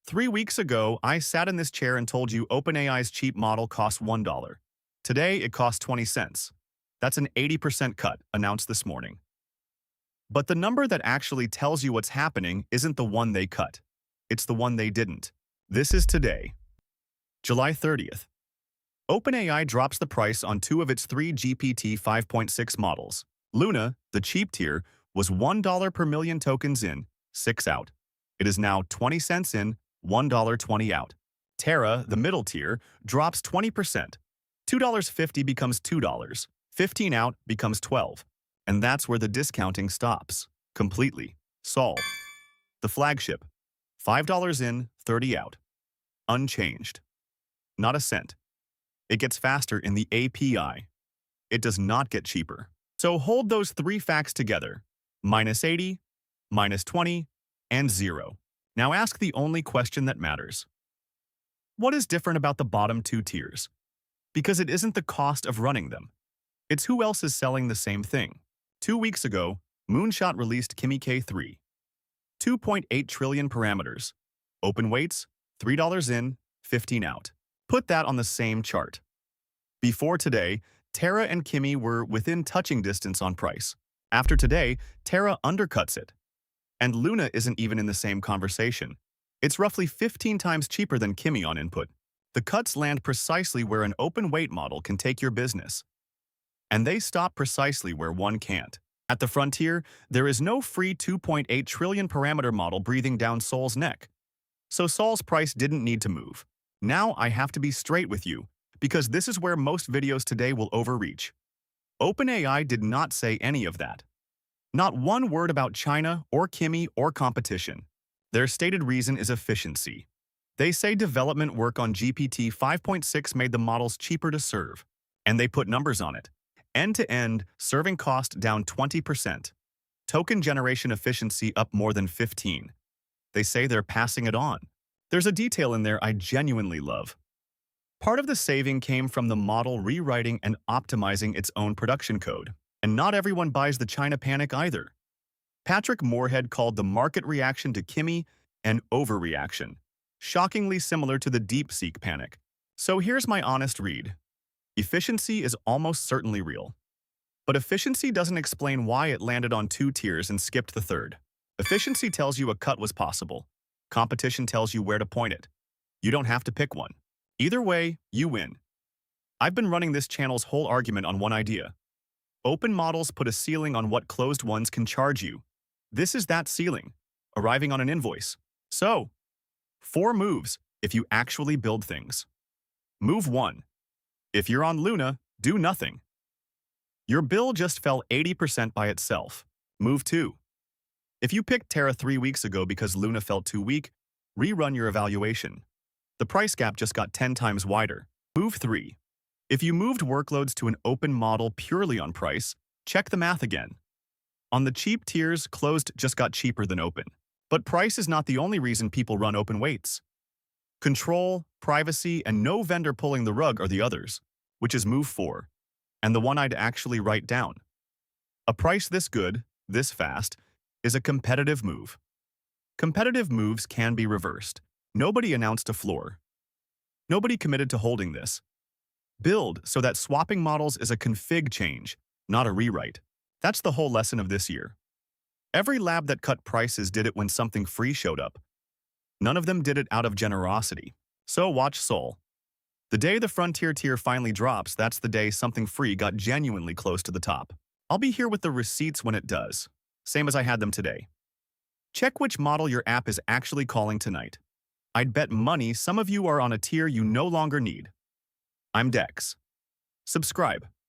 3 weeks ago, I sat in this chair and told you OpenAI's cheap model costs $1. Today, it costs 20 cents. That's an 80% cut, announced this morning. But the number that actually tells you what's happening isn't the one they cut. It's the one they didn't. This is today, July 30th. OpenAI drops the price on two of its three GPT-5.6 models. Luna, the cheap tier, was $1 per million tokens in, 6 out. It is now 20 cents in, $1.20 out. Terra, the middle tier, drops 20%. $2.50 becomes $2. 15 out becomes 12. And that's where the discounting stops. Completely. Sol. The flagship. $5 in, 30 out. Unchanged. Not a cent. It gets faster in the API. It does not get cheaper. So hold those three facts together. -80, -20, and 0. Now ask the only question that matters. What is different about the bottom two tiers? Because it isn't the cost of running them. It's who else is selling the same thing. 2 weeks ago, Moonshot released Kimi K3. 2.8 trillion parameters. Open weights, $3 in, 15 out. Put that on the same chart. Before today, Terra and Kimi were within touching distance on price. After today, Terra undercuts it. And Luna isn't even in the same conversation. It's roughly 15 times cheaper than Kimi on input. The cuts land precisely where an open weight model can take your business. And they stop precisely where one can't. At the frontier, there is no free 2.8 trillion parameter model breathing down Sol's neck. So Sol's price didn't need to move. Now I have to be straight with you, because this is where most videos today will overreach. OpenAI did not say any of that. Not one word about China or Kimi or competition. Their stated reason is efficiency. They say development work on GPT 5.6 made the models cheaper to serve. And they put numbers on it. End-to-end, serving cost down 20%. Token generation efficiency up more than 15. They say they're passing it on. There's a detail in there I genuinely love. Part of the saving came from the model rewriting and optimizing its own production code. And not everyone buys the China panic either. Patrick Moorhead called the market reaction to Kimi an overreaction, shockingly similar to the DeepSeek panic. So here's my honest read. Efficiency is almost certainly real. But efficiency doesn't explain why it landed on two tiers and skipped the third. Efficiency tells you a cut was possible. Competition tells you where to point it. You don't have to pick one. Either way, you win. I've been running this channel's whole argument on one idea. Open models put a ceiling on what closed ones can charge you. This is that ceiling, arriving on an invoice. So, 4 moves if you actually build things. Move 1. If you're on Luna, do nothing. Your bill just fell 80% by itself. Move 2. If you picked Terra 3 weeks ago because Luna felt too weak, rerun your evaluation. The price gap just got 10 times wider. Move 3. If you moved workloads to an open model purely on price, check the math again. On the cheap tiers, closed just got cheaper than open. But price is not the only reason people run open weights. Control, privacy, and no vendor pulling the rug are the others, which is move 4, and the one I'd actually write down. A price this good, this fast, is a competitive move. Competitive moves can be reversed. Nobody announced a floor. Nobody committed to holding this. Build so that swapping models is a config change, not a rewrite. That's the whole lesson of this year. Every lab that cut prices did it when something free showed up. None of them did it out of generosity. So watch Sol. The day the frontier tier finally drops, that's the day something free got genuinely close to the top. I'll be here with the receipts when it does, same as I had them today. Check which model your app is actually calling tonight. I'd bet money some of you are on a tier you no longer need. I'm Dex. Subscribe.